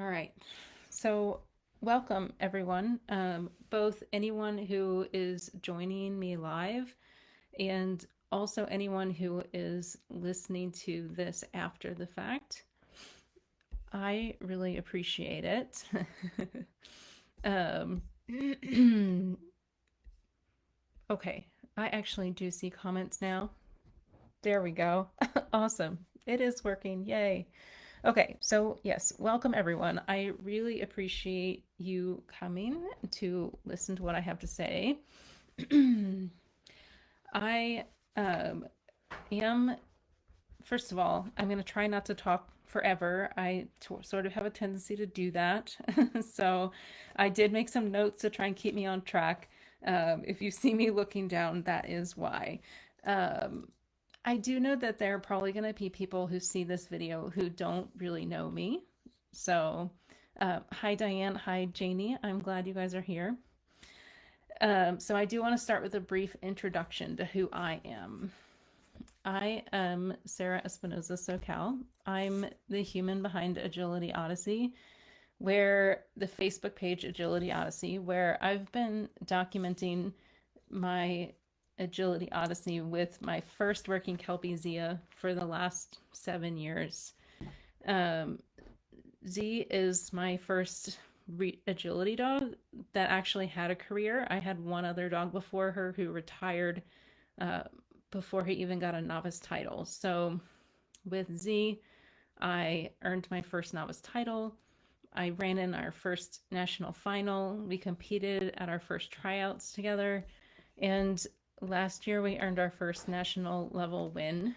All right. So, welcome everyone, both anyone who is joining me live and also anyone who is listening to this after the fact. I really appreciate it. um, okay, I actually do see comments now. There we go. Awesome. It is working. Yay. Okay, so yes, welcome everyone. I really appreciate you coming to listen to what I have to say. I um, am, first of all, I'm going to try not to talk forever. Sort of have a tendency to do that. So I did make some notes to try and keep me on track. If you see me looking down, that is why. Um, I do know that there are probably going to be people who see this video who don't really know me. So, hi Diane, hi Janie. I'm glad you guys are here. So I do want to start with a brief introduction to who I am. I am Sarah Espinoza SoCal. I'm the human behind Agility Odyssey, where the Facebook page Agility Odyssey, where I've been documenting my Agility Odyssey with my first working Kelpie Zia for the last 7 years. Um, Z is my first agility dog that actually had a career. I had one other dog before her who retired uh, before he even got a novice title. So with Z, I earned my first novice title. I ran in our first national final. We competed at our first tryouts together. And last year we earned our first national level win.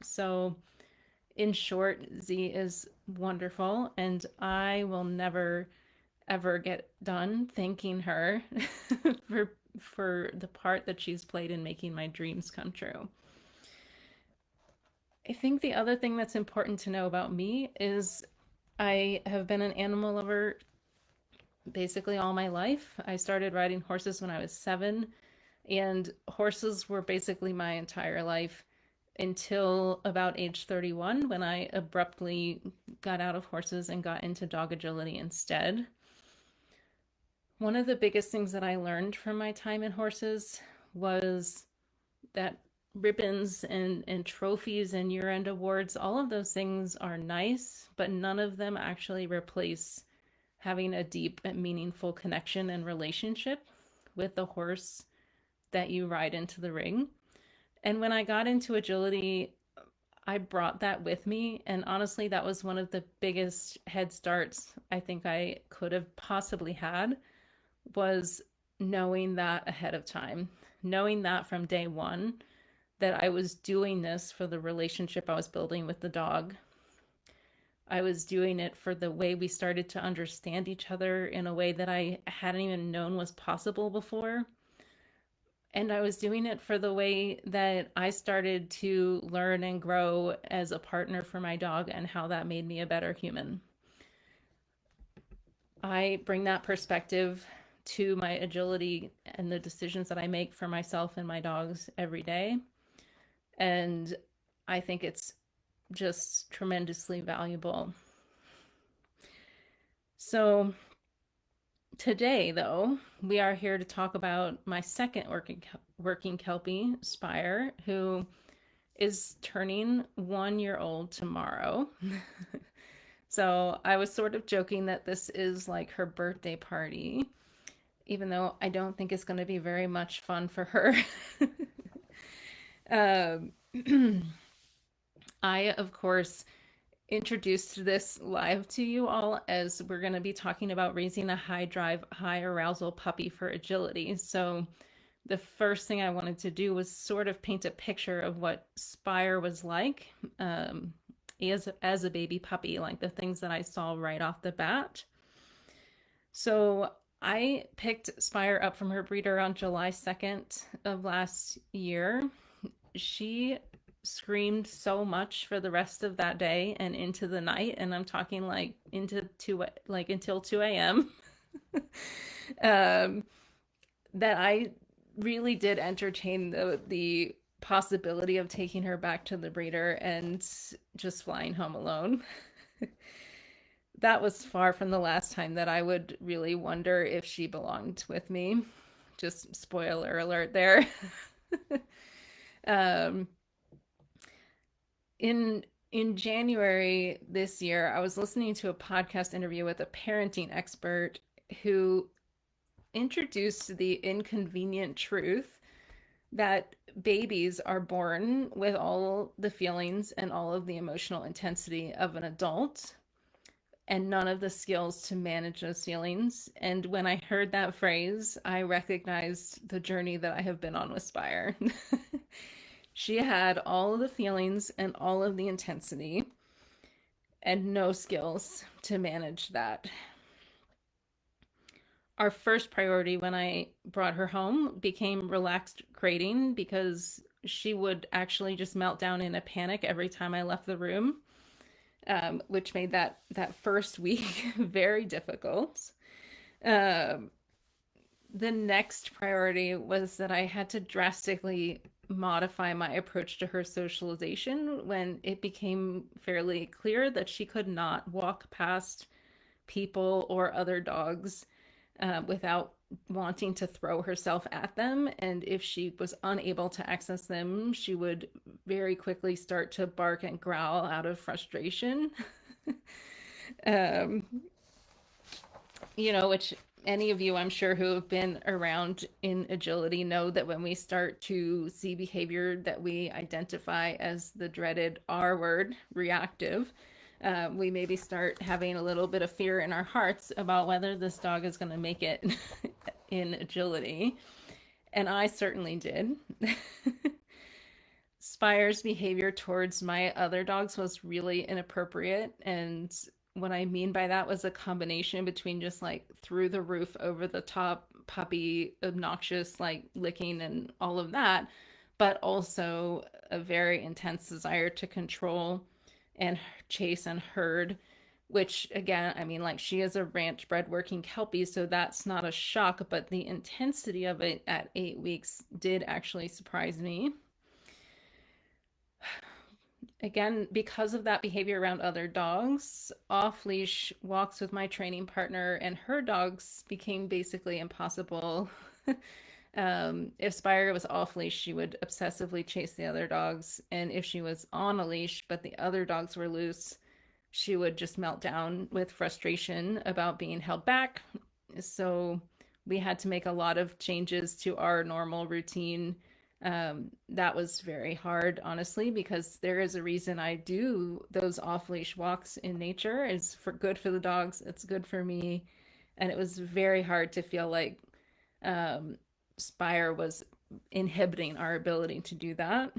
So, in short, Z is wonderful, and I will never ever get done thanking her for the part that she's played in making my dreams come true. I think the other thing that's important to know about me is I have been an animal lover basically all my life. I started riding horses when I was 7, and horses were basically my entire life until about age 31 when I abruptly got out of horses and got into dog agility instead. One of the biggest things that I learned from my time in horses was that ribbons and trophies and year-end awards, all of those things are nice, but none of them actually replace having a deep and meaningful connection and relationship with the horse that you ride into the ring. And when I got into agility, I brought that with me. And honestly, that was one of the biggest head starts I think I could have possibly had, was knowing that ahead of time, knowing that from day one, that I was doing this for the relationship I was building with the dog. I was doing it for the way we started to understand each other in a way that I hadn't even known was possible before. And I was doing it for the way that I started to learn and grow as a partner for my dog and how that made me a better human. I bring that perspective to my agility and the decisions that I make for myself and my dogs every day. And I think it's just tremendously valuable. So, today, though, we are here to talk about my second working Kelpie, Spire, who is turning 1 year old tomorrow. So I was sort of joking that this is like her birthday party, even though I don't think it's going to be very much fun for her. um, I, of course, introduced this live to you all as we're going to be talking about raising a high drive, high arousal puppy for agility. So the first thing I wanted to do was sort of paint a picture of what Spire was like as a baby puppy, like the things that I saw right off the bat. So I picked Spire up from her breeder on July 2nd of last year. She screamed so much for the rest of that day and into the night, and I'm talking like into two, like until 2 a.m. um, that I really did entertain the possibility of taking her back to the breeder and just flying home alone. that was far from the last time that I would really wonder if she belonged with me. Just spoiler alert there. um, in in January this year, I was listening to a podcast interview with a parenting expert who introduced the inconvenient truth that babies are born with all the feelings and all of the emotional intensity of an adult and none of the skills to manage those feelings. And when I heard that phrase, I recognized the journey that I have been on with Spire. She had all of the feelings and all of the intensity and no skills to manage that. Our first priority when I brought her home became relaxed crating because she would actually just melt down in a panic every time I left the room, which made that first week very difficult. Um, the next priority was that I had to drastically modify my approach to her socialization when it became fairly clear that she could not walk past people or other dogs without wanting to throw herself at them. And if she was unable to access them, she would very quickly start to bark and growl out of frustration. um, which any of you, I'm sure, who have been around in agility know that when we start to see behavior that we identify as the dreaded R word, reactive, we maybe start having a little bit of fear in our hearts about whether this dog is going to make it in agility. And I certainly did. Spire's behavior towards my other dogs was really inappropriate. And what I mean by that was a combination between just like through the roof, over the top, puppy, obnoxious, like licking and all of that, but also a very intense desire to control and chase and herd. Which again, I mean, like she is a ranch bred working Kelpie, so that's not a shock, but the intensity of it at 8 weeks did actually surprise me. Again, because of that behavior around other dogs, off leash walks with my training partner and her dogs became basically impossible. If Spire was off leash, she would obsessively chase the other dogs. And if she was on a leash, but the other dogs were loose, she would just melt down with frustration about being held back. So we had to make a lot of changes to our normal routine. That was very hard, honestly, because there is a reason I do those off leash walks in nature. It's for good for the dogs, it's good for me. And it was very hard to feel like um, Spire was inhibiting our ability to do that.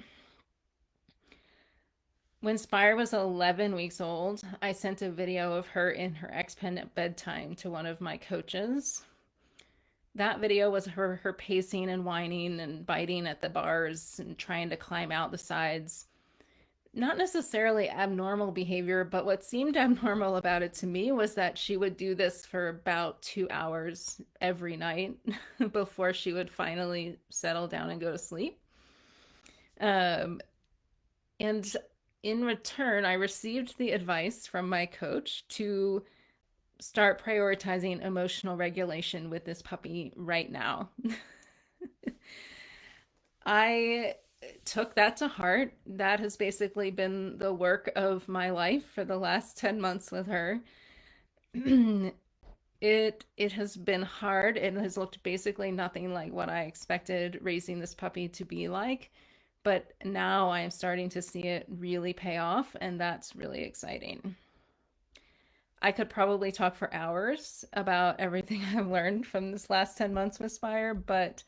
When Spire was 11 weeks old, I sent a video of her in her X pen at bedtime to one of my coaches. That video was her pacing and whining and biting at the bars and trying to climb out the sides. Not necessarily abnormal behavior, but what seemed abnormal about it to me was that she would do this for about 2 hours every night before she would finally settle down and go to sleep. Um, and in return, I received the advice from my coach to start prioritizing emotional regulation with this puppy right now. I took that to heart. That has basically been the work of my life for the last 10 months with her. It has been hard. It has looked basically nothing like what I expected raising this puppy to be like. But now I am starting to see it really pay off, and that's really exciting. I could probably talk for hours about everything I've learned from this last 10 months with Spire, but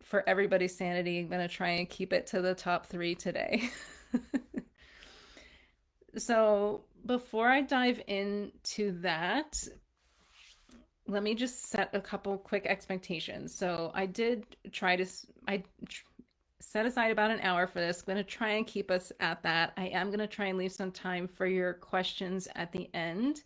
for everybody's sanity, I'm going to try and keep it to the top three today. So, before I dive into that, let me just set a couple quick expectations. So, I set aside about an hour for this. I'm going to try and keep us at that. I am going to try and leave some time for your questions at the end.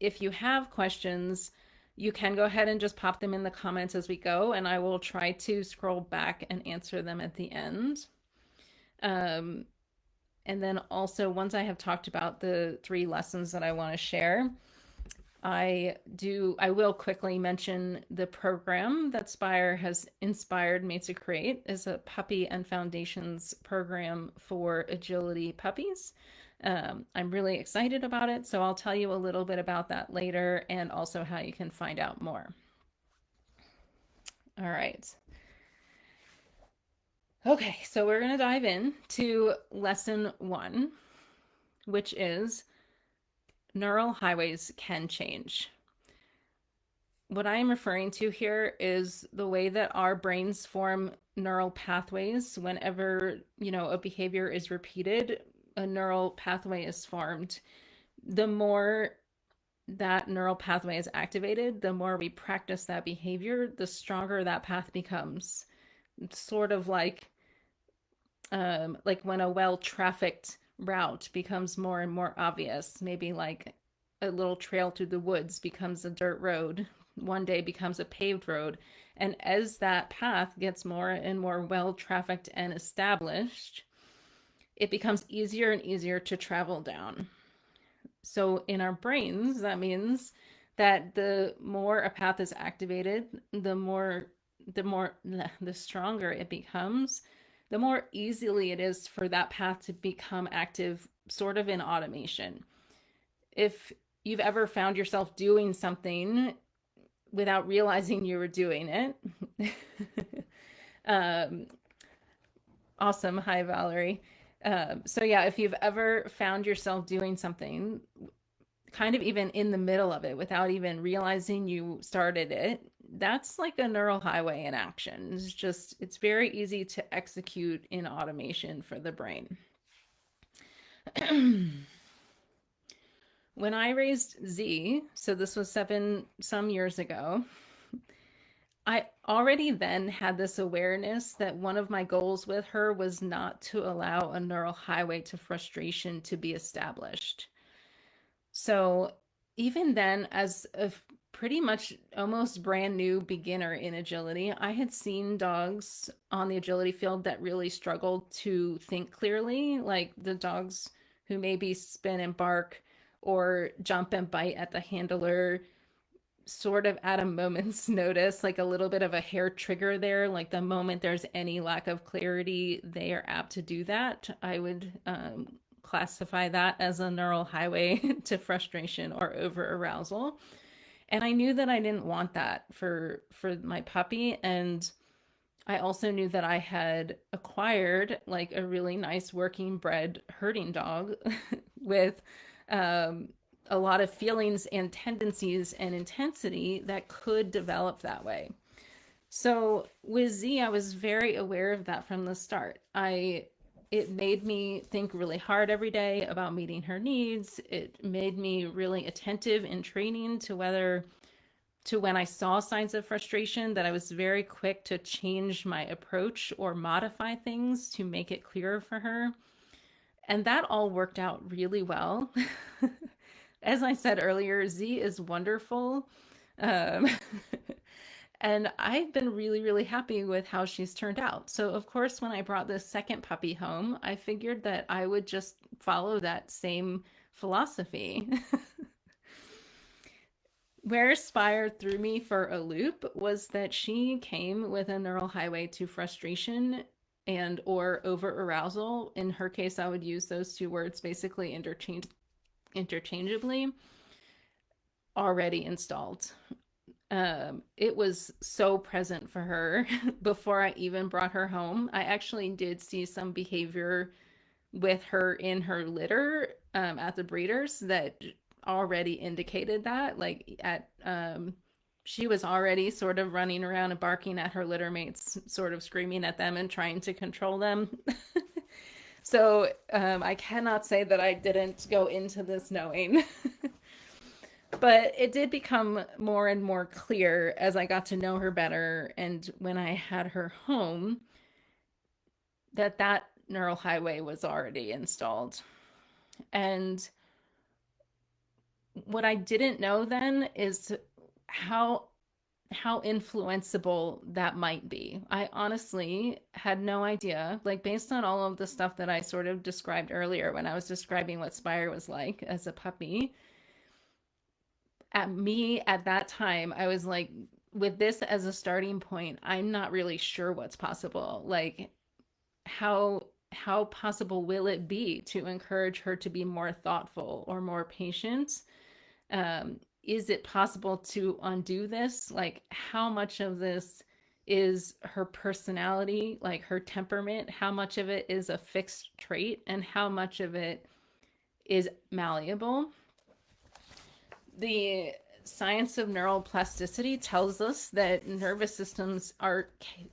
If you have questions, you can go ahead and just pop them in the comments as we go, and I will try to scroll back and answer them at the end. Um, And then also, once I have talked about the three lessons that I want to share, I will quickly mention the program that Spire has inspired me to create is a puppy and foundations program for agility puppies. I'm really excited about it, so I'll tell you a little bit about that later and also how you can find out more. All right. Okay, so we're going to dive in to lesson one, which is neural highways can change. What I am referring to here is the way that our brains form neural pathways whenever, a behavior is repeated, a neural pathway is formed. The more that neural pathway is activated, the more we practice that behavior, the stronger that path becomes. It's sort of like when a well-trafficked route becomes more and more obvious, maybe like a little trail through the woods becomes a dirt road, one day becomes a paved road. And as that path gets more and more well-trafficked and established, it becomes easier and easier to travel down. So in our brains, that means that the more a path is activated, the stronger it becomes, the more easily it is for that path to become active sort of in automation. If you've ever found yourself doing something without realizing you were doing it, awesome. Hi, Valerie. So yeah, if you've ever found yourself doing something kind of even in the middle of it without even realizing you started it, that's like a neural highway in action. It's very easy to execute in automation for the brain. When I raised Z, so this was some years ago, I already then had this awareness that one of my goals with her was not to allow a neural highway to frustration to be established. So even then, as a pretty much almost brand new beginner in agility, I had seen dogs on the agility field that really struggled to think clearly, like the dogs who maybe spin and bark or jump and bite at the handler sort of at a moment's notice, like a little bit of a hair trigger there. Like the moment there's any lack of clarity, they are apt to do that. I would classify that as a neural highway to frustration or over arousal. And I knew that I didn't want that for my puppy. And I also knew that I had acquired like a really nice working bred herding dog with a lot of feelings and tendencies and intensity that could develop that way. So with Z, I was very aware of that from the start. It made me think really hard every day about meeting her needs. It made me really attentive in training to when I saw signs of frustration, that I was very quick to change my approach or modify things to make it clearer for her. And that all worked out really well. As I said earlier, Z is wonderful. Um, and I've been really, really happy with how she's turned out. So, of course, when I brought this second puppy home, I figured that I would just follow that same philosophy. Where Spire threw me for a loop was that she came with a neural highway to frustration and or over arousal. In her case, I would use those two words basically interchangeably, already installed. It was so present for her before I even brought her home. I actually did see some behavior with her in her litter at the breeders that already indicated that. She was already sort of running around and barking at her litter mates, sort of screaming at them and trying to control them. So I cannot say that I didn't go into this knowing. But it did become more and more clear as I got to know her better and when I had her home that neural highway was already installed. And what I didn't know then is how how influenceable that might be. I honestly had no idea, like based on all of the stuff that I sort of described earlier when I was describing what Spire was like as a puppy. At that time, I was like, with this as a starting point, I'm not really sure what's possible. Like how how possible will it be to encourage her to be more thoughtful or more patient? Is it possible to undo this? Like, how much of this is her personality, like her temperament? How much of it is a fixed trait, and how much of it is malleable? The science of neural plasticity tells us that nervous systems are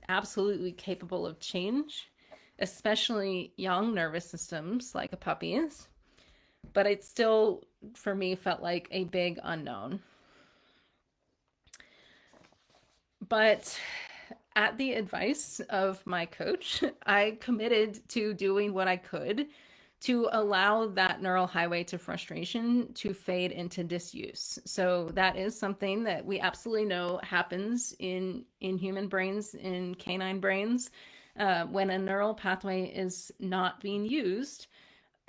absolutely capable of change, especially young nervous systems like a puppy's. But it still, for me, felt like a big unknown. But at the advice of my coach, I committed to doing what I could to allow that neural highway to frustration to fade into disuse. So that is something that we absolutely know happens in human brains, in canine brains. When a neural pathway is not being used,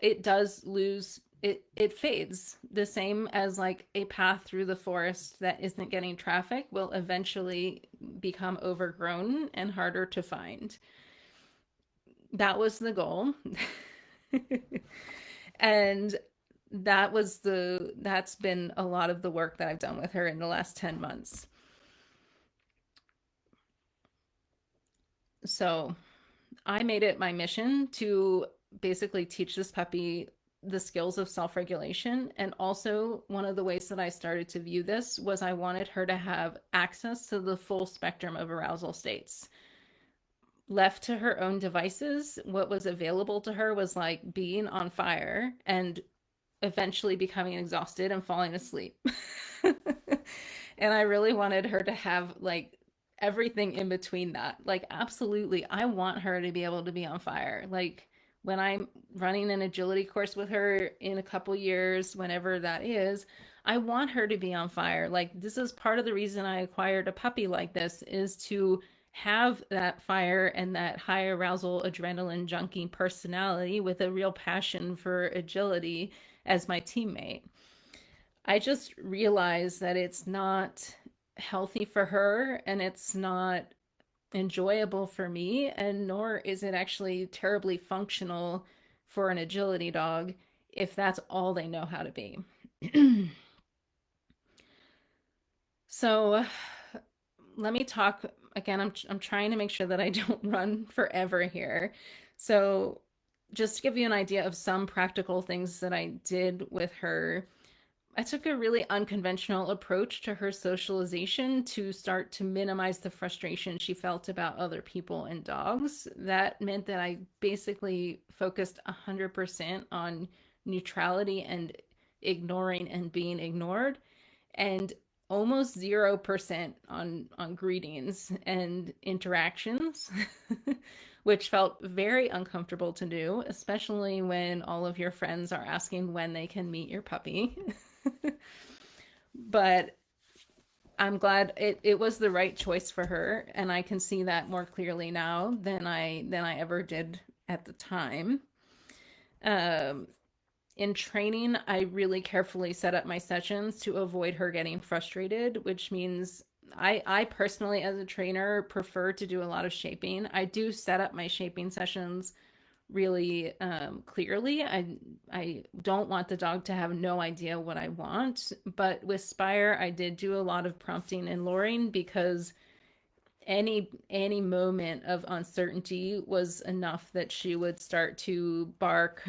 it does lose, it fades. The same as like a path through the forest that isn't getting traffic will eventually become overgrown and harder to find. That was the goal. And that's been a lot of the work that I've done with her in the last 10 months. So I made it my mission to basically teach this puppy the skills of self-regulation. And also, one of the ways that I started to view this was I wanted her to have access to the full spectrum of arousal states. Left to her own devices, what was available to her was like being on fire and eventually becoming exhausted and falling asleep. And I really wanted her to have like everything in between that. Like, absolutely, I want her to be able to be on fire. Like, when I'm running an agility course with her in a couple years, whenever that is, I want her to be on fire. Like, this is part of the reason I acquired a puppy like this, is to have that fire and that high arousal adrenaline junkie personality with a real passion for agility as my teammate. I just realized that it's not healthy for her and it's not enjoyable for me, and nor is it actually terribly functional for an agility dog if that's all they know how to be. So let me talk again. I'm trying to make sure that I don't run forever here. So just to give you an idea of some practical things that I did with her, I took a really unconventional approach to her socialization to start to minimize the frustration she felt about other people and dogs. That meant that I basically focused 100% on neutrality and ignoring and being ignored, and almost 0% on greetings and interactions, which felt very uncomfortable to do, especially when all of your friends are asking when they can meet your puppy. But I'm glad it was the right choice for her, and I can see that more clearly now than I ever did at the time. Um, in training, I really carefully set up my sessions to avoid her getting frustrated, which means I personally, as a trainer, prefer to do a lot of shaping. I do set up my shaping sessions really clearly. I don't want the dog to have no idea what I want, but with Spire, I did do a lot of prompting and luring because any moment of uncertainty was enough that she would start to bark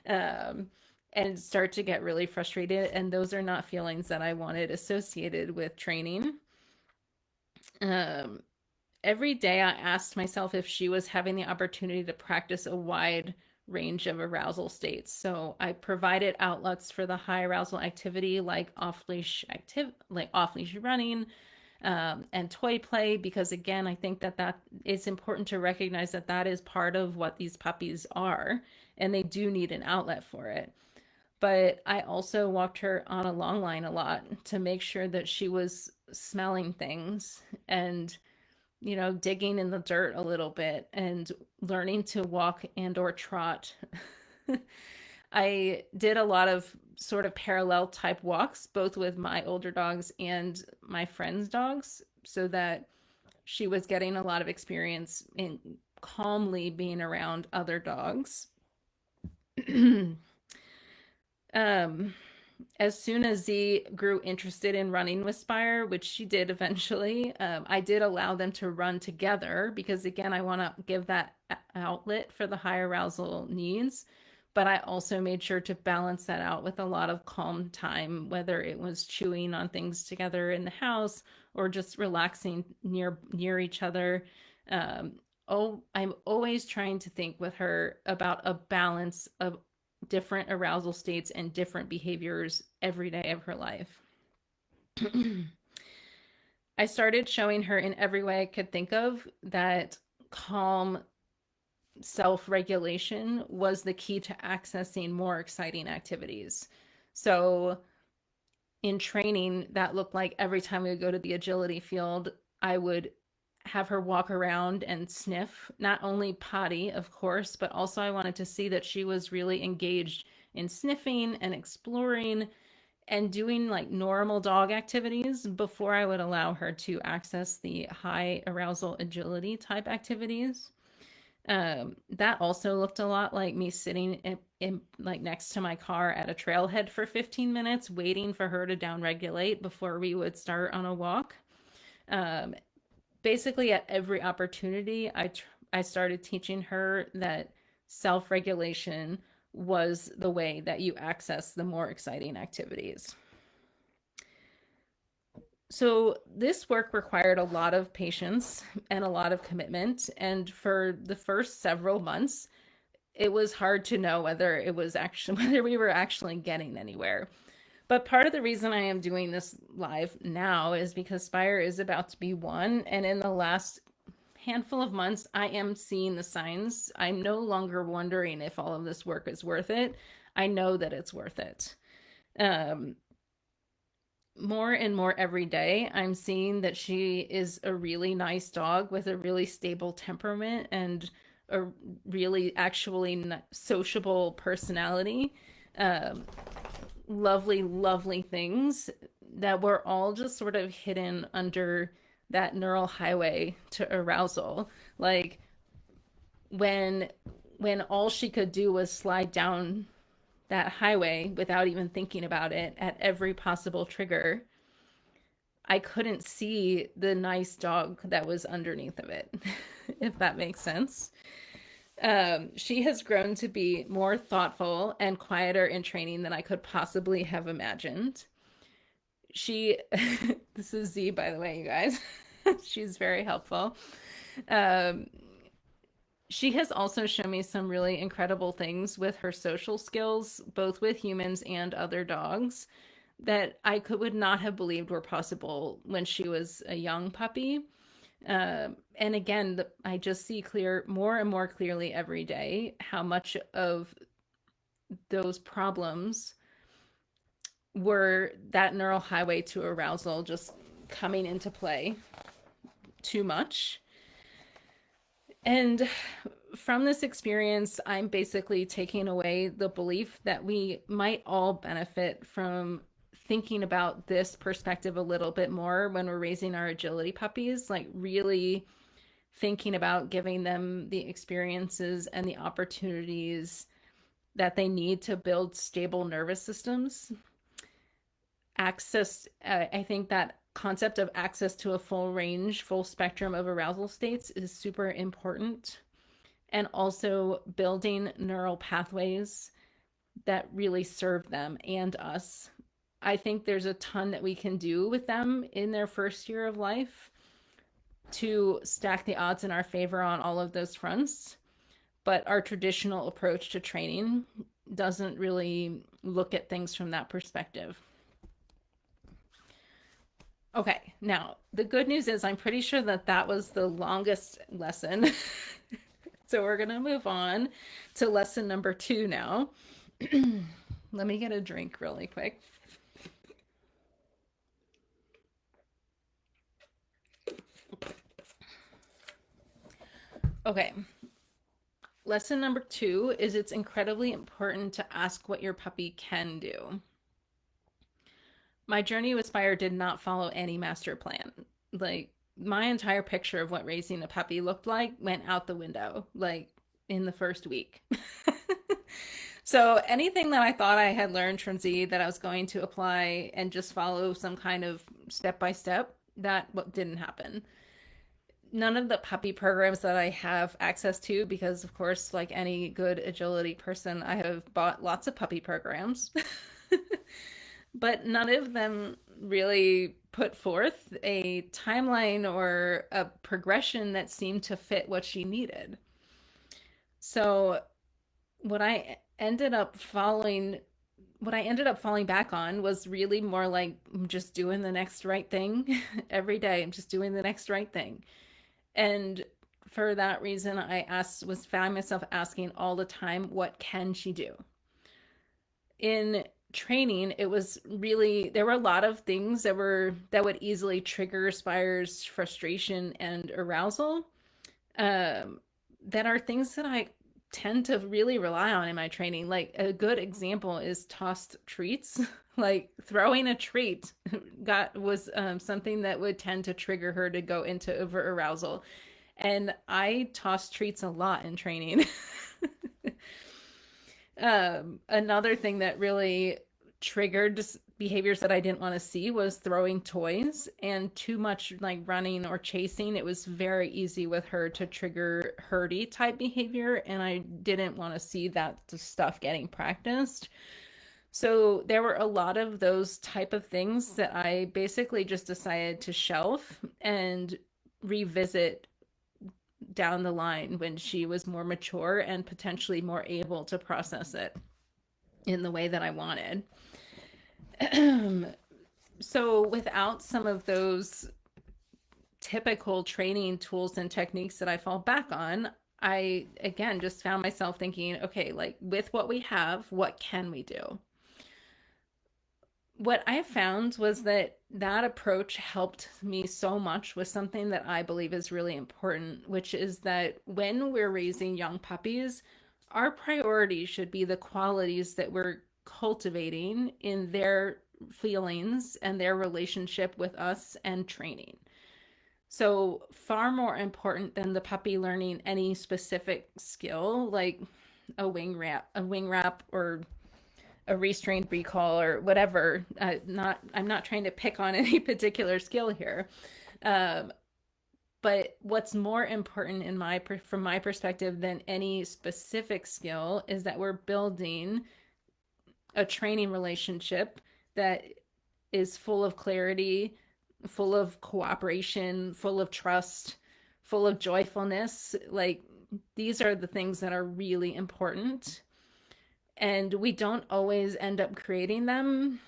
um, and start to get really frustrated. And those are not feelings that I wanted associated with training. Um, every day I asked myself if she was having the opportunity to practice a wide range of arousal states. So I provided outlets for the high arousal activity like off leash running, and toy play, because again, I think that it's important to recognize that that is part of what these puppies are, and they do need an outlet for it. But I also walked her on a long line a lot to make sure that she was smelling things and, digging in the dirt a little bit and learning to walk and or trot. I did a lot of sort of parallel type walks, both with my older dogs and my friends' dogs, so that she was getting a lot of experience in calmly being around other dogs. um, as soon as Z grew interested in running with Spire, which she did eventually, I did allow them to run together because, again, I want to give that outlet for the high arousal needs. But I also made sure to balance that out with a lot of calm time, whether it was chewing on things together in the house or just relaxing near each other. I'm always trying to think with her about a balance of different arousal states and different behaviors every day of her life. I started showing her in every way I could think of that calm self regulation was the key to accessing more exciting activities. So, in training, that looked like every time we would go to the agility field, I would have her walk around and sniff, not only potty, of course, but also I wanted to see that she was really engaged in sniffing and exploring and doing like normal dog activities before I would allow her to access the high arousal agility type activities. That also looked a lot like me sitting like next to my car at a trailhead for 15 minutes, waiting for her to downregulate before we would start on a walk. Um, Basically, at every opportunity, I started teaching her that self regulation was the way that you access the more exciting activities. So, this work required a lot of patience and a lot of commitment. And for the first several months, it was hard to know whether it was actually whether we were actually getting anywhere. But part of the reason I am doing this live now is because Spire is about to be one, and in the last handful of months, I am seeing the signs. I'm no longer wondering if all of this work is worth it. I know that it's worth it. Um, More and more every day, I'm seeing that she is a really nice dog with a really stable temperament and a really actually sociable personality. Um, Lovely, lovely things that were all just sort of hidden under that neural highway to arousal. Like when when all she could do was slide down that highway without even thinking about it at every possible trigger, I couldn't see the nice dog that was underneath of it, if that makes sense. She has grown to be more thoughtful and quieter in training than I could possibly have imagined. She, this is Z, by the way, you guys. She's very helpful. Um, she has also shown me some really incredible things with her social skills, both with humans and other dogs, that would not have believed were possible when she was a young puppy. And again, I just see more and more clearly every day how much of those problems were that neural highway to arousal just coming into play too much. And from this experience, I'm basically taking away the belief that we might all benefit from thinking about this perspective a little bit more when we're raising our agility puppies, like really thinking about giving them the experiences and the opportunities that they need to build stable nervous systems. I think that concept of access to a full range, full spectrum of arousal states is super important. And also building neural pathways that really serve them and us. I think there's a ton that we can do with them in their first year of life to stack the odds in our favor on all of those fronts. But our traditional approach to training doesn't really look at things from that perspective. Okay, now the good news is I'm pretty sure that that was the longest lesson. So we're going to move on to lesson number 2 now. Let me get a drink really quick. Okay. Lesson number 2 is it's incredibly important to ask what your puppy can do. My journey with Spire did not follow any master plan. Like, my entire picture of what raising a puppy looked like went out the window, like in the first week. So anything that I thought I had learned from Z that I was going to apply and just follow some kind of step by step, that what didn't happen. None of the puppy programs that I have access to, because of course, like any good agility person, I have bought lots of puppy programs. But none of them really put forth a timeline or a progression that seemed to fit what she needed. So what I ended up following what I ended up falling back on was really more like I'm just doing the next right thing every day. I'm just doing the next right thing. And for that reason, found myself asking all the time, what can she do? In training, it was really, there were a lot of things that would easily trigger Spire's frustration and arousal, that are things that I tend to really rely on in my training. Like a good example is tossed treats. Like throwing a treat was something that would tend to trigger her to go into over arousal. And I toss treats a lot in training. Another thing that really triggered behaviors that I didn't want to see was throwing toys and too much like running or chasing. It was very easy with her to trigger herdy type behavior, and I didn't want to see that stuff getting practiced. So there were a lot of those type of things that I basically just decided to shelf and revisit down the line when she was more mature and potentially more able to process it in the way that I wanted. So without some of those typical training tools and techniques that I fall back on, I again just found myself thinking, okay, like with what we have, what can we do? What I found was that that approach helped me so much with something that I believe is really important, which is that when we're raising young puppies, our priority should be the qualities that we're cultivating in their feelings and their relationship with us and training. So, far more important than the puppy learning any specific skill like a wing wrap, or a restrained recall or whatever. I'm not trying to pick on any particular skill here. Um, but what's more important from my perspective than any specific skill is that we're building a training relationship that is full of clarity, full of cooperation, full of trust, full of joyfulness. Like these are the things that are really important. And we don't always end up creating them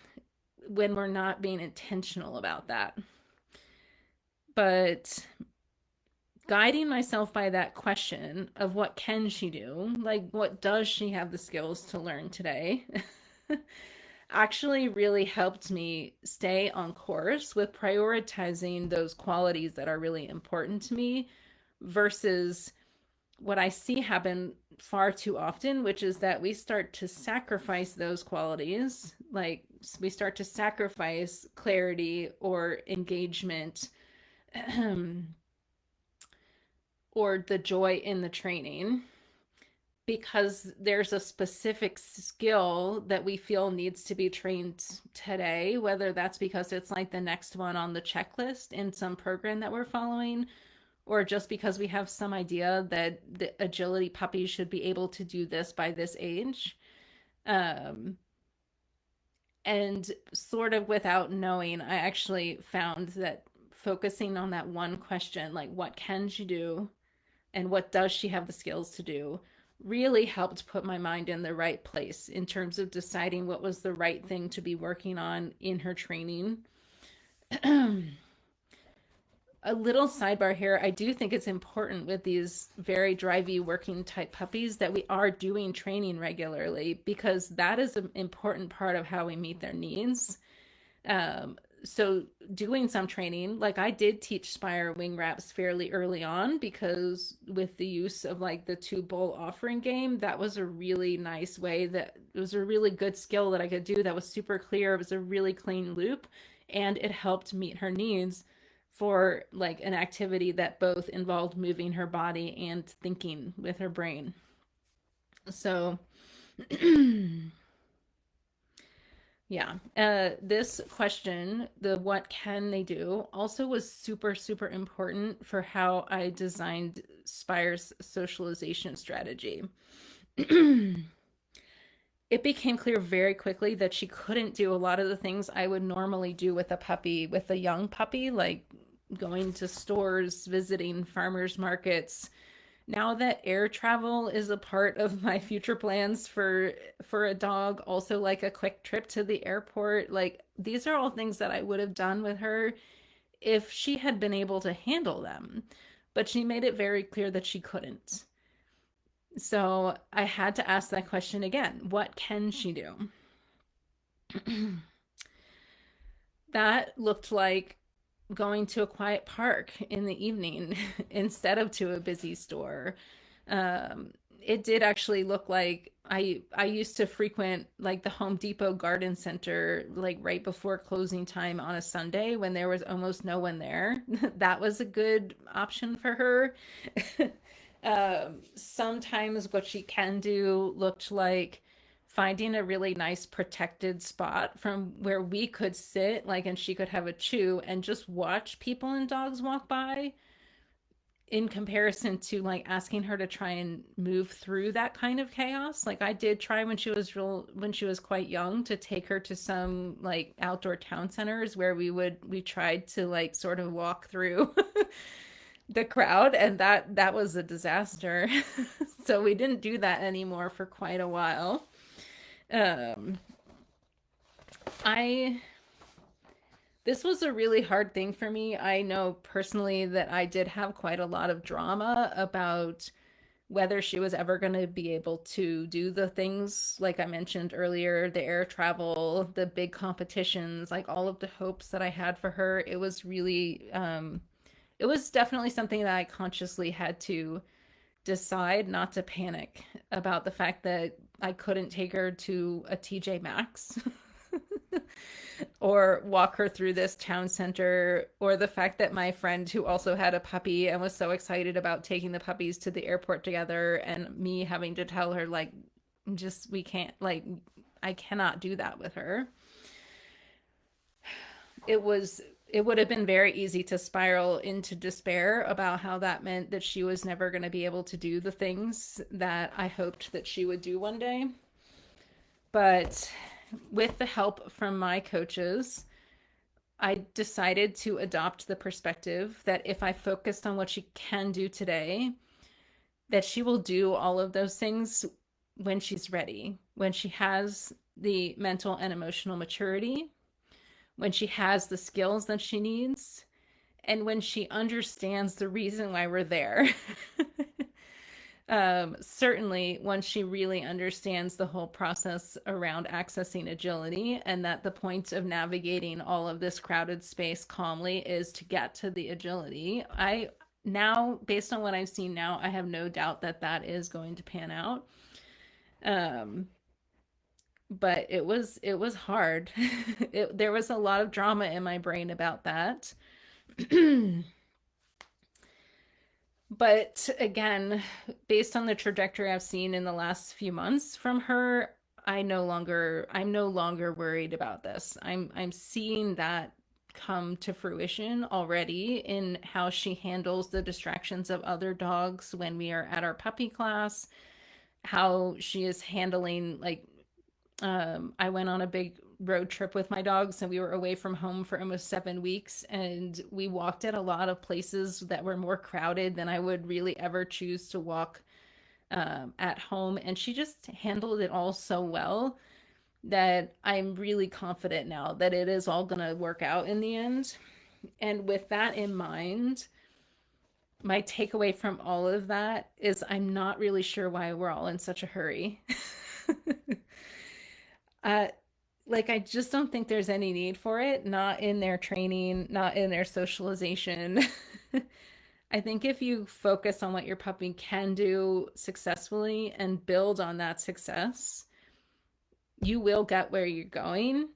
when we're not being intentional about that. But guiding myself by that question of what can she do, like what does she have the skills to learn today, actually really helped me stay on course with prioritizing those qualities that are really important to me versus what I see happen far too often, which is that we start to sacrifice those qualities. Like we start to sacrifice clarity or engagement or the joy in the training because there's a specific skill that we feel needs to be trained today, whether that's because it's like the next one on the checklist in some program that we're following, or just because we have some idea that the agility puppies should be able to do this by this age. And sort of without knowing, I actually found that focusing on that one question, like what can she do and what does she have the skills to do, really helped put my mind in the right place in terms of deciding what was the right thing to be working on in her training. a little sidebar here. I do think it's important with these very drivey working type puppies that we are doing training regularly, because that is an important part of how we meet their needs. So doing some training, like I did teach Spire wing wraps fairly early on, because with the use of like the two bowl offering game, that was a really nice way, that it was a really good skill that I could do that was super clear. It was a really clean loop, and it helped meet her needs for like an activity that both involved moving her body and thinking with her brain. So yeah. This question, the what can they do, also was super, super important for how I designed Spire's socialization strategy. It became clear very quickly that she couldn't do a lot of the things I would normally do with a puppy, with a young puppy, like going to stores, visiting farmers markets. Now that air travel is a part of my future plans for a dog, also like a quick trip to the airport, like these are all things that I would have done with her if she had been able to handle them. But she made it very clear that she couldn't. So I had to ask that question again. What can she do? That looked like going to a quiet park in the evening instead of to a busy store. It did actually look like I used to frequent like the Home Depot garden center like right before closing time on a Sunday when there was almost no one there. That was a good option for her. Sometimes what she can do looked like finding a really nice protected spot from where we could sit, like, and she could have a chew and just watch people and dogs walk by, in comparison to like asking her to try and move through that kind of chaos. Like I did try when she was quite young to take her to some like outdoor town centers where we tried to like sort of walk through the crowd, and that was a disaster. So we didn't do that anymore for quite a while. Um I This was a really hard thing for me. I know personally that I did have quite a lot of drama about whether she was ever going to be able to do the things like I mentioned earlier, the air travel, the big competitions, like all of the hopes that I had for her. It was really, it was definitely something that I consciously had to decide not to panic about, the fact that I couldn't take her to a TJ Maxx or walk her through this town center, or the fact that my friend who also had a puppy and was so excited about taking the puppies to the airport together, and me having to tell her like, just we can't, like, I cannot do that with her. It would have been very easy to spiral into despair about how that meant that she was never going to be able to do the things that I hoped that she would do one day. But with the help from my coaches, I decided to adopt the perspective that if I focused on what she can do today, that she will do all of those things when she's ready, when she has the mental and emotional maturity, when she has the skills that she needs, and when she understands the reason why we're there. Certainly once she really understands the whole process around accessing agility, and that the point of navigating all of this crowded space calmly is to get to the agility. I now, based on what I've seen now, I have no doubt that that is going to pan out. Um, but it was hard. There was a lot of drama in my brain about that. But again, based on the trajectory I've seen in the last few months from her, I'm no longer worried about this. I'm seeing that come to fruition already in how she handles the distractions of other dogs when we are at our puppy class, how she is handling like, I went on a big road trip with my dogs and we were away from home for almost 7 weeks, and we walked at a lot of places that were more crowded than I would really ever choose to walk at home, and she just handled it all so well that I'm really confident now that it is all going to work out in the end. And with that in mind, my takeaway from all of that is I'm not really sure why we're all in such a hurry. uh, like, I just don't think there's any need for it, not in their training, not in their socialization. I think if you focus on what your puppy can do successfully and build on that success, you will get where you're going.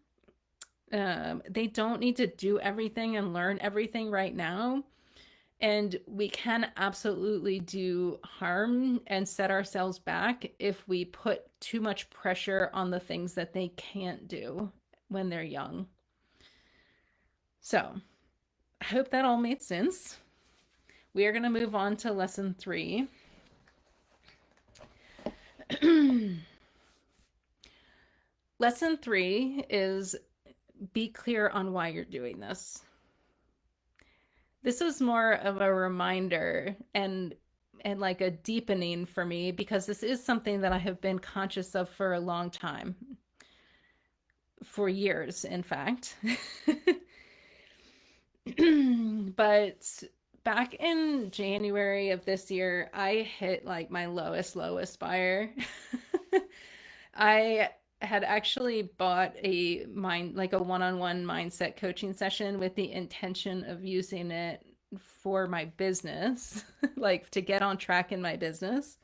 They don't need to do everything and learn everything right now. And we can absolutely do harm and set ourselves back if we put too much pressure on the things that they can't do when they're young. So I hope that all made sense. We are going to move on to lesson 3. Lesson 3 is be clear on why you're doing this. This is more of a reminder and like a deepening for me, because this is something that I have been conscious of for a long time, for years, in fact. But back in January of this year, I hit like my lowest Spire. I had actually bought a like a one-on-one mindset coaching session with the intention of using it for my business, like to get on track in my business.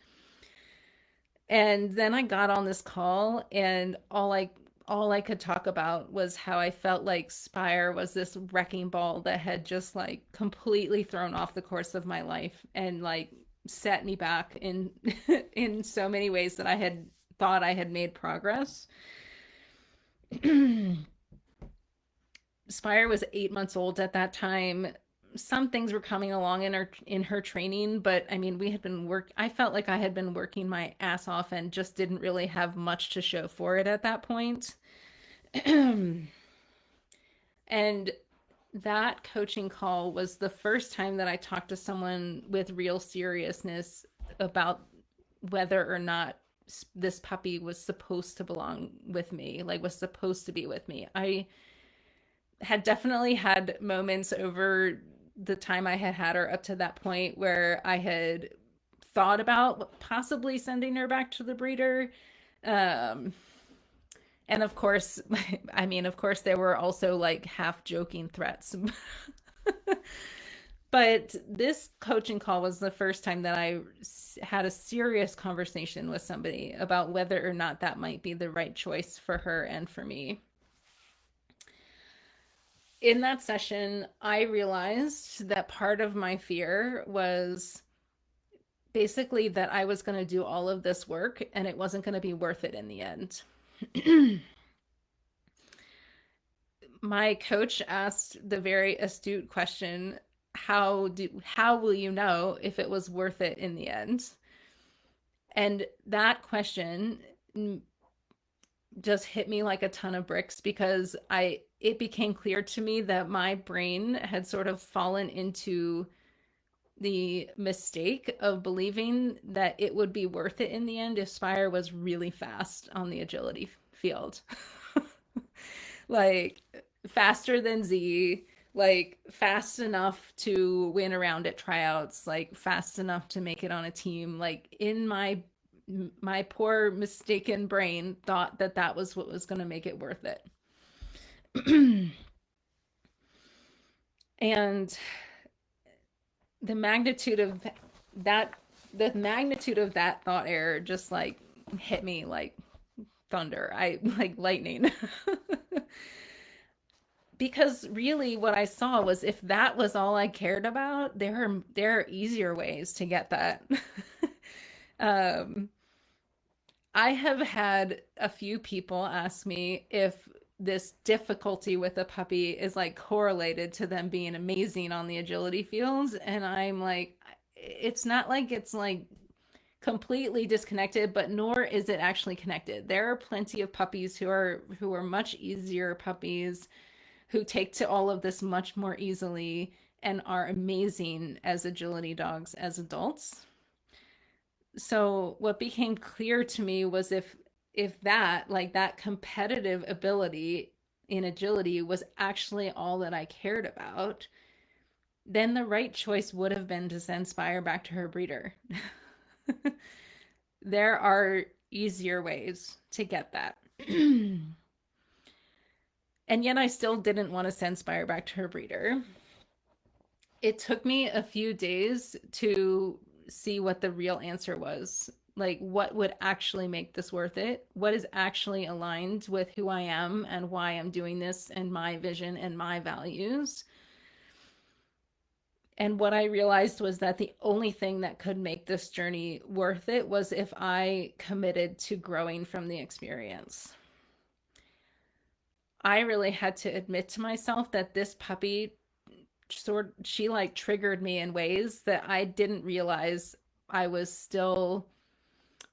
And then I got on this call, and all I could talk about was how I felt like Spire was this wrecking ball that had just like completely thrown off the course of my life and like set me back in in so many ways that I had thought I had made progress. Spire was 8 months old at that time. Some things were coming along in her training, but I mean, I felt like I had been working my ass off and just didn't really have much to show for it at that point. And that coaching call was the first time that I talked to someone with real seriousness about whether or not this puppy was supposed to belong with me, like was supposed to be with me. I had definitely had moments over the time I had had her up to that point where I had thought about possibly sending her back to the breeder. Um, and of course, I mean, of course, there were also like half joking threats. But this coaching call was the first time that I had a serious conversation with somebody about whether or not that might be the right choice for her and for me. In that session, I realized that part of my fear was basically that I was going to do all of this work and it wasn't going to be worth it in the end. My coach asked the very astute question, how will you know if it was worth it in the end? And that question just hit me like a ton of bricks, because it became clear to me that my brain had sort of fallen into the mistake of believing that it would be worth it in the end if Spire was really fast on the agility field. Like faster than Z, like fast enough to win around at tryouts, like fast enough to make it on a team. Like in my poor mistaken brain thought that that was what was going to make it worth it. And the magnitude of that the magnitude of that thought error just like hit me like thunder. I like lightning. Because really what I saw was, if that was all I cared about, there are easier ways to get that. um I have had a few people ask me if this difficulty with a puppy is like correlated to them being amazing on the agility fields. And I'm like, it's not like it's like completely disconnected, but nor is it actually connected. There are plenty of puppies who are much easier puppies, who take to all of this much more easily and are amazing as agility dogs as adults. So what became clear to me was, if that, like that competitive ability in agility was actually all that I cared about, then the right choice would have been to send Spire back to her breeder. There are easier ways to get that. And yet I still didn't want to send Spire back to her breeder. It took me a few days to see what the real answer was. Like, what would actually make this worth it? What is actually aligned with who I am and why I'm doing this and my vision and my values? And what I realized was that the only thing that could make this journey worth it was if I committed to growing from the experience. I really had to admit to myself that this puppy she like triggered me in ways that I didn't realize I was still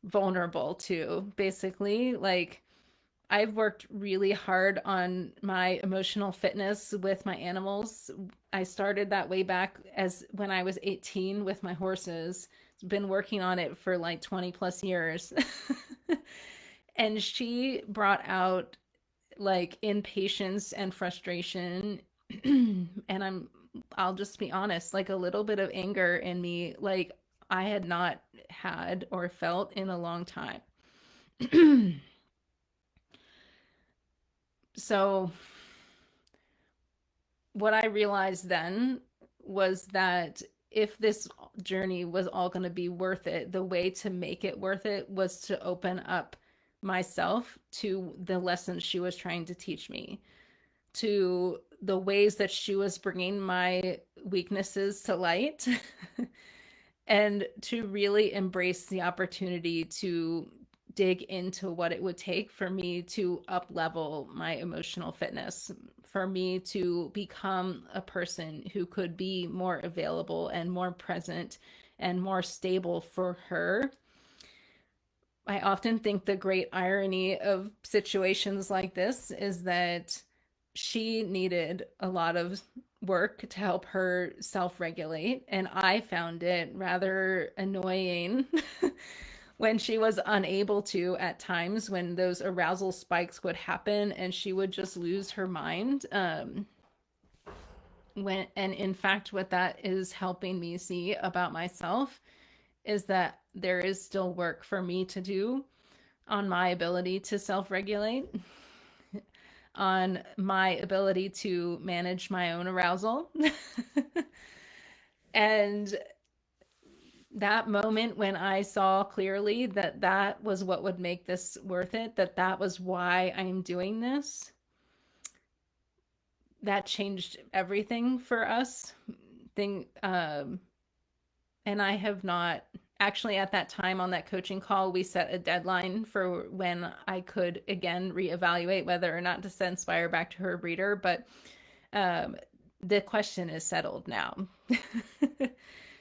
vulnerable to. Basically, like, I've worked really hard on my emotional fitness with my animals. I started that way back as when I was 18 with my horses. Been working on it for like 20 plus years. And she brought out like impatience and frustration. And I'll just be honest, like a little bit of anger in me, like I had not had or felt in a long time. So what I realized then was that if this journey was all going to be worth it, the way to make it worth it was to open up myself to the lessons she was trying to teach me, to the ways that she was bringing my weaknesses to light, and to really embrace the opportunity to dig into what it would take for me to up level my emotional fitness, for me to become a person who could be more available and more present and more stable for her. I often think the great irony of situations like this is that she needed a lot of work to help her self regulate, and I found it rather annoying when she was unable to at times, when those arousal spikes would happen and she would just lose her mind. And in fact, what that is helping me see about myself is that there is still work for me to do on my ability to self regulate, on my ability to manage my own arousal. And that moment when I saw clearly that that was what would make this worth it, that that was why I'm doing this, that changed everything for us. Thing, and I have not actually, at that time on that coaching call, we set a deadline for when I could again reevaluate whether or not to send Spire back to her breeder. But um, the question is settled now.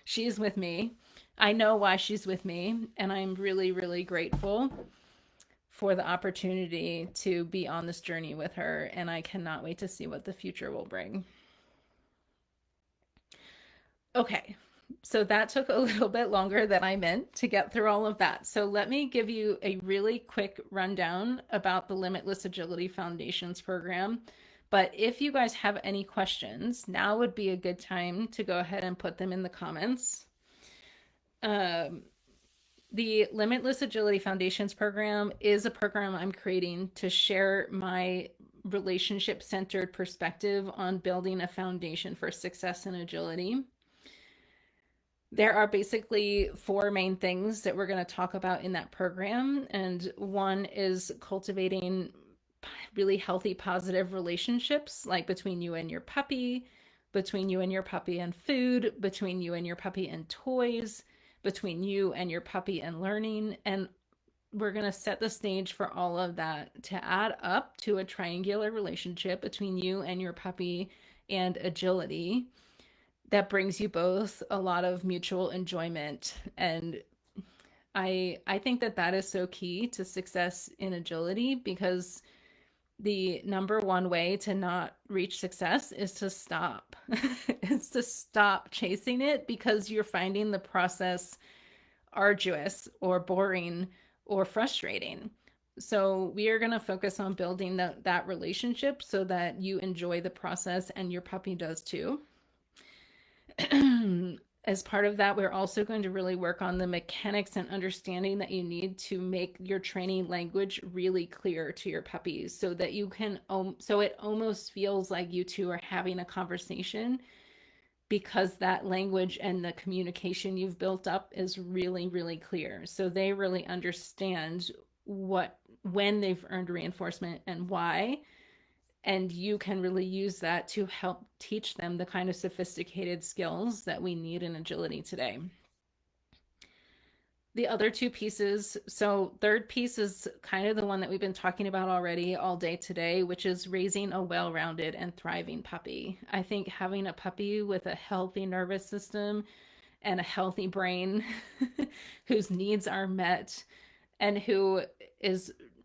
She's with me. I know why she's with me, and I'm really, really grateful for the opportunity to be on this journey with her, and I cannot wait to see what the future will bring. Okay, so that took a little bit longer than I meant to get through all of that. So let me give you a really quick rundown about the Limitless Agility Foundations program. But if you guys have any questions, now would be a good time to go ahead and put them in the comments. The Limitless Agility Foundations program is a program I'm creating to share my relationship centered perspective on building a foundation for success in agility. There are basically four main things that we're going to talk about in that program. And one is cultivating really healthy, positive relationships, like between you and your puppy, between you and your puppy and food, between you and your puppy and toys, between you and your puppy and learning. And we're going to set the stage for all of that to add up to a triangular relationship between you and your puppy and agility that brings you both a lot of mutual enjoyment. And I think that that is so key to success in agility, because the number one way to not reach success is to stop. It's to stop chasing it because you're finding the process arduous or boring or frustrating. So we are going to focus on building that relationship so that you enjoy the process and your puppy does too. As part of that, we're also going to really work on the mechanics and understanding that you need to make your training language really clear to your puppies so that you can, so it almost feels like you two are having a conversation because that language and the communication you've built up is really, really clear. So they really understand when they've earned reinforcement and why, and you can really use that to help teach them the kind of sophisticated skills that we need in agility today. The other two pieces, so third piece is kind of the one that we've been talking about already all day today, which is raising a well-rounded and thriving puppy. I think having a puppy with a healthy nervous system and a healthy brain whose needs are met and who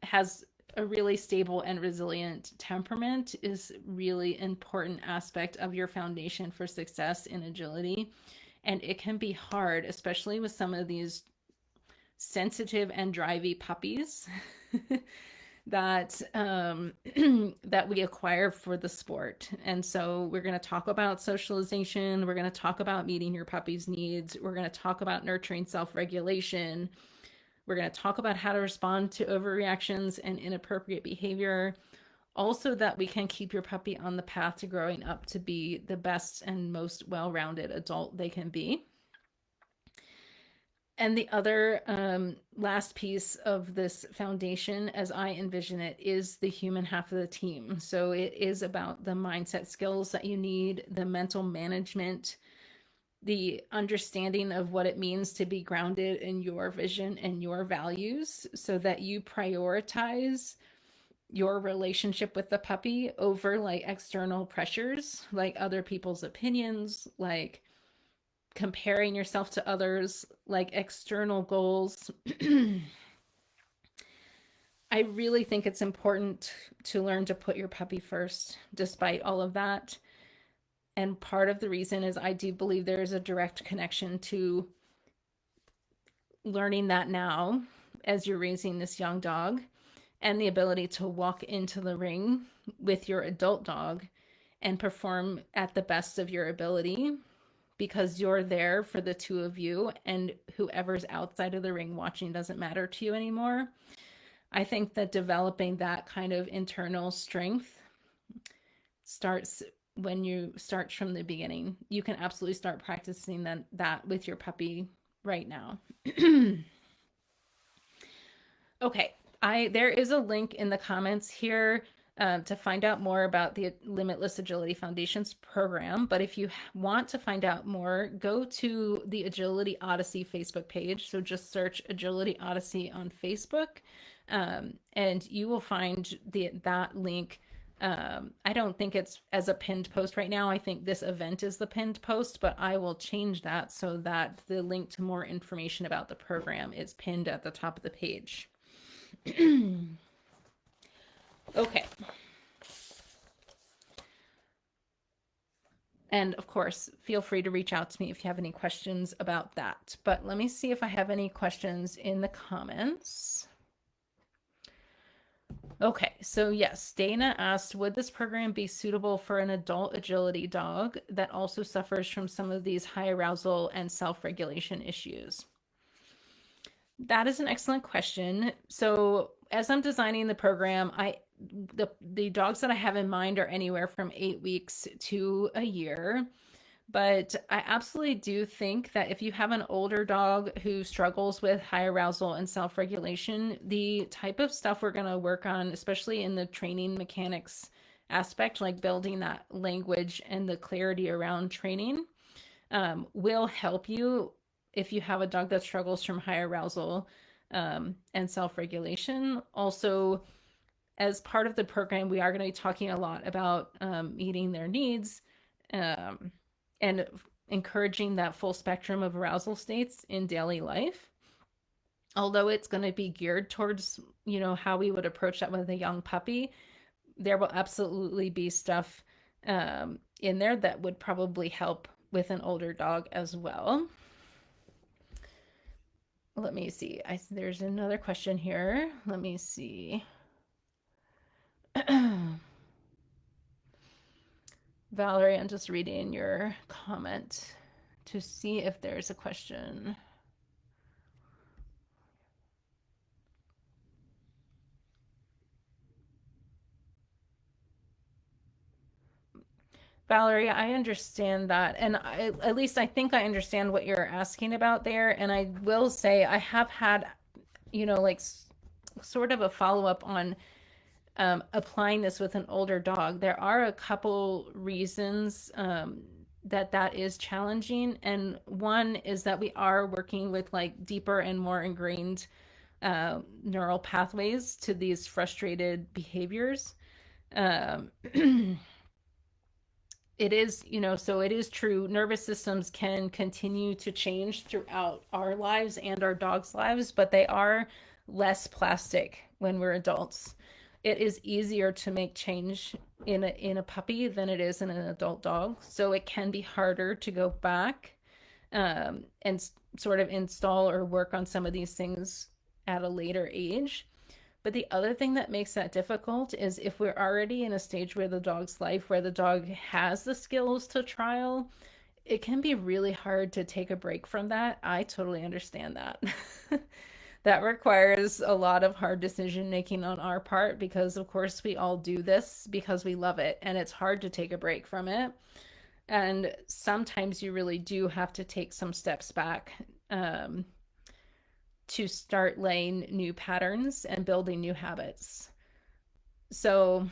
has a really stable and resilient temperament is really important aspect of your foundation for success in agility. And it can be hard, especially with some of these sensitive and drivey puppies that that we acquire for the sport. And so we're going to talk about socialization, we're going to talk about meeting your puppy's needs, we're going to talk about nurturing self-regulation, we're going to talk about how to respond to overreactions and inappropriate behavior, also that we can keep your puppy on the path to growing up to be the best and most well-rounded adult they can be. And the other last piece of this foundation, as I envision it, is the human half of the team. So it is about the mindset skills that you need, the mental management, the understanding of what it means to be grounded in your vision and your values so that you prioritize your relationship with the puppy over like external pressures, like other people's opinions, like comparing yourself to others, like external goals. I really think it's important to learn to put your puppy first, despite all of that. And part of the reason is I do believe there is a direct connection to learning that now as you're raising this young dog and the ability to walk into the ring with your adult dog and perform at the best of your ability because you're there for the two of you and whoever's outside of the ring watching doesn't matter to you anymore. I think that developing that kind of internal strength starts when you start from the beginning. You can absolutely start practicing that with your puppy right now. Okay, there is a link in the comments here to find out more about the Limitless Agility Foundations program. But if you want to find out more, go to the Agility Odyssey Facebook page. So just search Agility Odyssey on Facebook, and you will find that link. I don't think it's as a pinned post right now. I think this event is the pinned post, but I will change that so that the link to more information about the program is pinned at the top of the page. Okay. And of course, feel free to reach out to me if you have any questions about that. But let me see if I have any questions in the comments. Okay, so yes, Dana asked, would this program be suitable for an adult agility dog that also suffers from some of these high arousal and self-regulation issues? That is an excellent question. So as I'm designing the program, the dogs that I have in mind are anywhere from 8 weeks to a year. But I absolutely do think that if you have an older dog who struggles with high arousal and self-regulation, the type of stuff we're going to work on, especially in the training mechanics aspect, like building that language and the clarity around training, will help you if you have a dog that struggles from high arousal and self-regulation. Also, as part of the program, we are going to be talking a lot about meeting their needs and encouraging that full spectrum of arousal states in daily life. Although it's going to be geared towards, how we would approach that with a young puppy, there will absolutely be stuff in there that would probably help with an older dog as well. let me see. There's another question here. Let me see. Valerie, I'm just reading your comment to see if there's a question. Valerie, I understand that. And at least I think I understand what you're asking about there. And I will say I have had, like sort of a follow up on applying this with an older dog. There are a couple reasons that is challenging. And one is that we are working with like deeper and more ingrained neural pathways to these frustrated behaviors. Um, it is, so it is true. Nervous systems can continue to change throughout our lives and our dogs' lives, but they are less plastic when we're adults. It is easier to make change in a puppy than it is in an adult dog. So it can be harder to go back and sort of install or work on some of these things at a later age. But the other thing that makes that difficult is if we're already in a stage where the dog's life, where the dog has the skills to trial, it can be really hard to take a break from that. I totally understand that. That requires a lot of hard decision making on our part because, of course, we all do this because we love it and it's hard to take a break from it. And sometimes you really do have to take some steps back to start laying new patterns and building new habits. So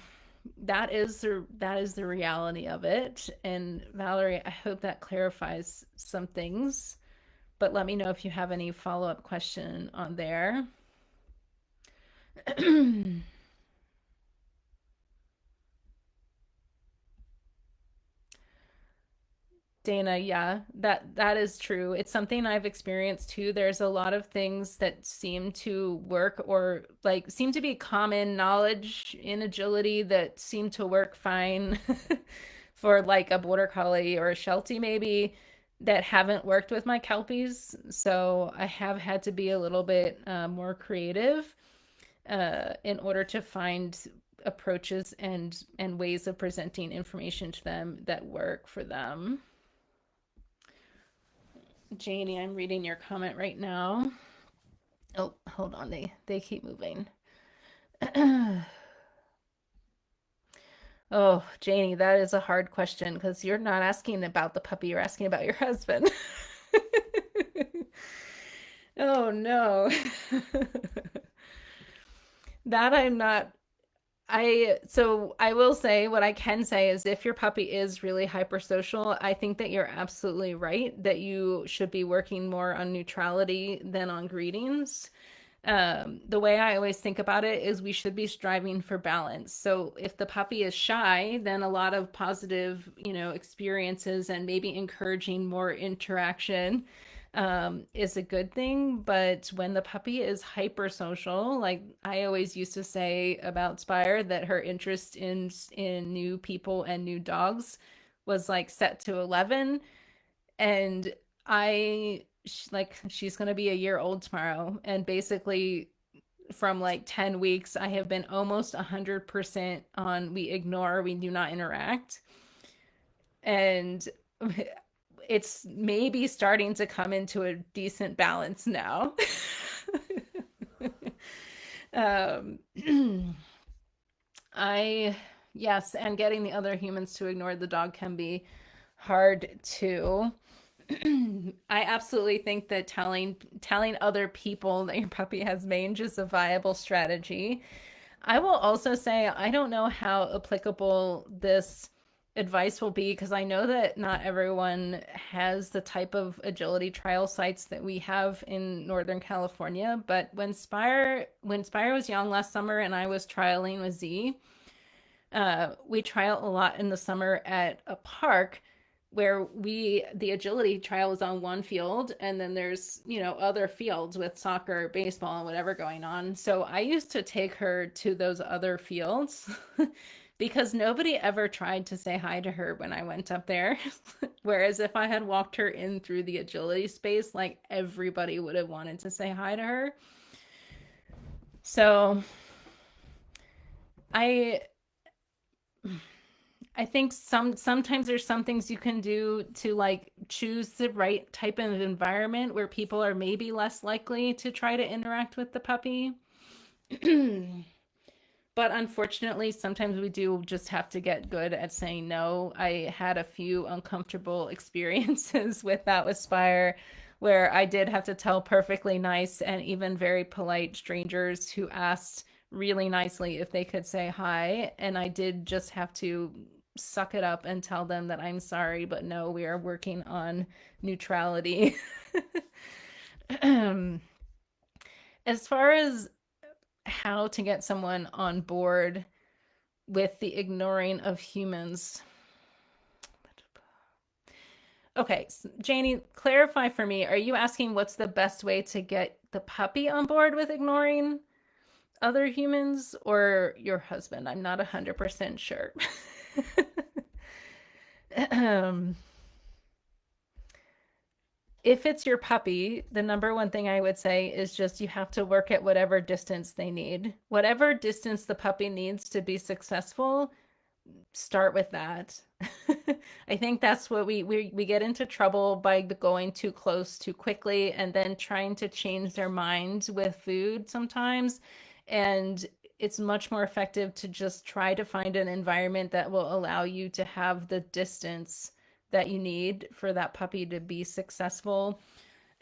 that is the reality of it. And Valerie, I hope that clarifies some things. But let me know if you have any follow-up question on there. Dana, yeah, that is true. It's something I've experienced too. There's a lot of things that seem to work or like seem to be common knowledge in agility that seem to work fine for like a border collie or a sheltie maybe that haven't worked with my kelpies. So I have had to be a little bit more creative in order to find approaches and ways of presenting information to them that work for them. Janie, I'm reading your comment right now. Oh, hold on. They keep moving. Oh, Janie, that is a hard question because you're not asking about the puppy, you're asking about your husband. Oh no. That I'm not I will say what I can say is if your puppy is really hypersocial, I think that you're absolutely right that you should be working more on neutrality than on greetings. The way I always think about it is we should be striving for balance. So if the puppy is shy, then a lot of positive, experiences and maybe encouraging more interaction is a good thing. But when the puppy is hyper social, like I always used to say about Spire, that her interest in new people and new dogs was like set to 11. And like she's going to be a year old tomorrow. And basically, from like 10 weeks, I have been almost 100% on we ignore, we do not interact. And it's maybe starting to come into a decent balance now. um, yes, and getting the other humans to ignore the dog can be hard too. I absolutely think that telling other people that your puppy has mange is a viable strategy. I will also say I don't know how applicable this advice will be because I know that not everyone has the type of agility trial sites that we have in Northern California. But when Spire was young last summer and I was trialing with Z, we trial a lot in the summer at a park where the agility trial is on one field, and then there's, other fields with soccer, baseball, and whatever going on. So I used to take her to those other fields because nobody ever tried to say hi to her when I went up there. Whereas if I had walked her in through the agility space, like everybody would have wanted to say hi to her. So I I think sometimes there's some things you can do to like choose the right type of environment where people are maybe less likely to try to interact with the puppy. But unfortunately, sometimes we do just have to get good at saying no. I had a few uncomfortable experiences with that with Spire, where I did have to tell perfectly nice and even very polite strangers who asked really nicely if they could say hi. And I did just have to suck it up and tell them that I'm sorry, but no, we are working on neutrality. As far as how to get someone on board with the ignoring of humans. Okay, Janie, clarify for me. Are you asking what's the best way to get the puppy on board with ignoring other humans or your husband? I'm not 100% sure. um, if it's your puppy, the number one thing I would say is just you have to work at whatever distance they need. Whatever distance the puppy needs to be successful, start with that. I think that's what we get into trouble by going too close too quickly and then trying to change their minds with food sometimes. And it's much more effective to just try to find an environment that will allow you to have the distance that you need for that puppy to be successful.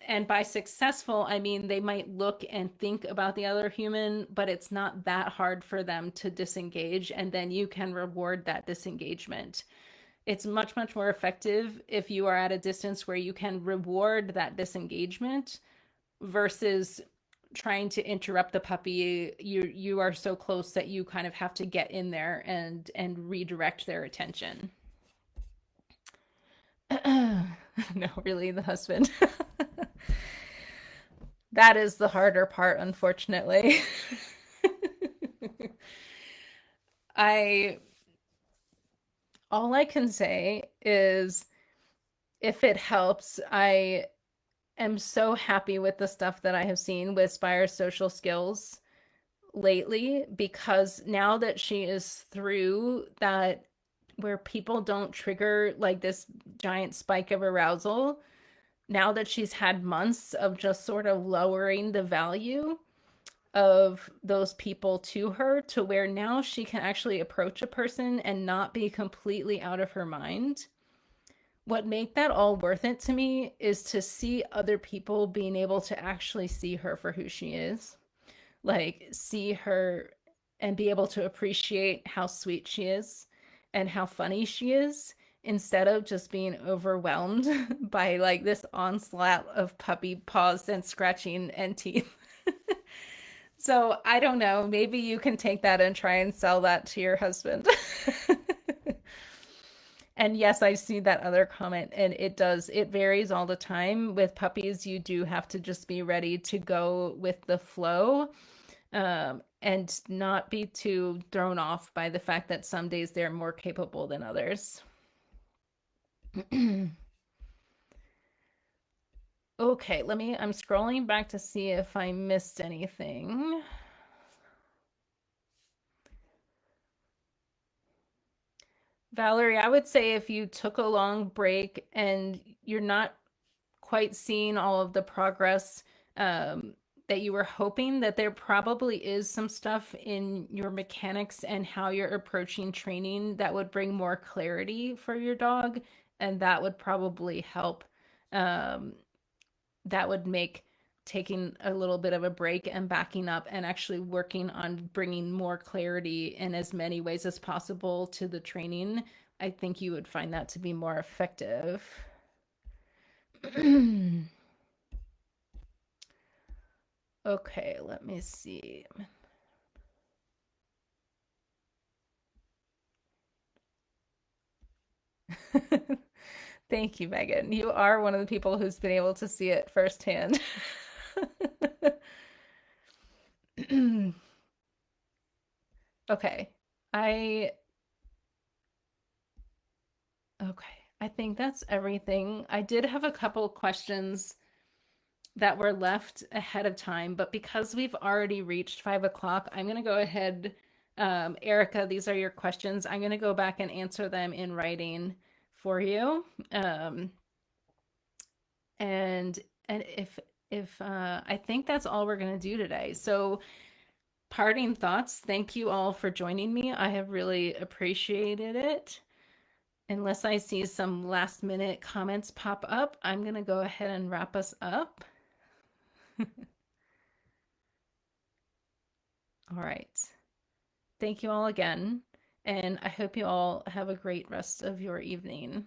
And by successful, I mean they might look and think about the other human, but it's not that hard for them to disengage, and then you can reward that disengagement. It's much, much more effective if you are at a distance where you can reward that disengagement versus trying to interrupt the puppy. You are so close that you kind of have to get in there and redirect their attention. No, really, the husband. That is the harder part, unfortunately. I All I can say is if it helps, I am so happy with the stuff that I have seen with Spire's social skills lately, because now that she is through that where people don't trigger like this giant spike of arousal, now that she's had months of just sort of lowering the value of those people to her to where now she can actually approach a person and not be completely out of her mind. What made that all worth it to me is to see other people being able to actually see her for who she is. Like, see her and be able to appreciate how sweet she is and how funny she is instead of just being overwhelmed by like this onslaught of puppy paws and scratching and teeth. So I don't know. Maybe you can take that and try and sell that to your husband. And yes, I see that other comment, and it varies all the time. With puppies, you do have to just be ready to go with the flow, and not be too thrown off by the fact that some days they're more capable than others. Okay, I'm scrolling back to see if I missed anything. Valerie, I would say if you took a long break and you're not quite seeing all of the progress that you were hoping, that there probably is some stuff in your mechanics and how you're approaching training that would bring more clarity for your dog, and that would probably help. Um, that would make taking a little bit of a break and backing up and actually working on bringing more clarity in as many ways as possible to the training. I think you would find that to be more effective. Okay, let me see. Thank you, Megan. You are one of the people who's been able to see it firsthand. Okay. I okay. I think that's everything. I did have a couple questions that were left ahead of time, but because we've already reached 5 o'clock, I'm gonna go ahead. Erica, these are your questions. I'm gonna go back and answer them in writing for you. And and if I think that's all we're gonna do today. So parting thoughts, thank you all for joining me. I have really appreciated it. Unless I see some last minute comments pop up, I'm going to go ahead and wrap us up. All right. Thank you all again. And I hope you all have a great rest of your evening.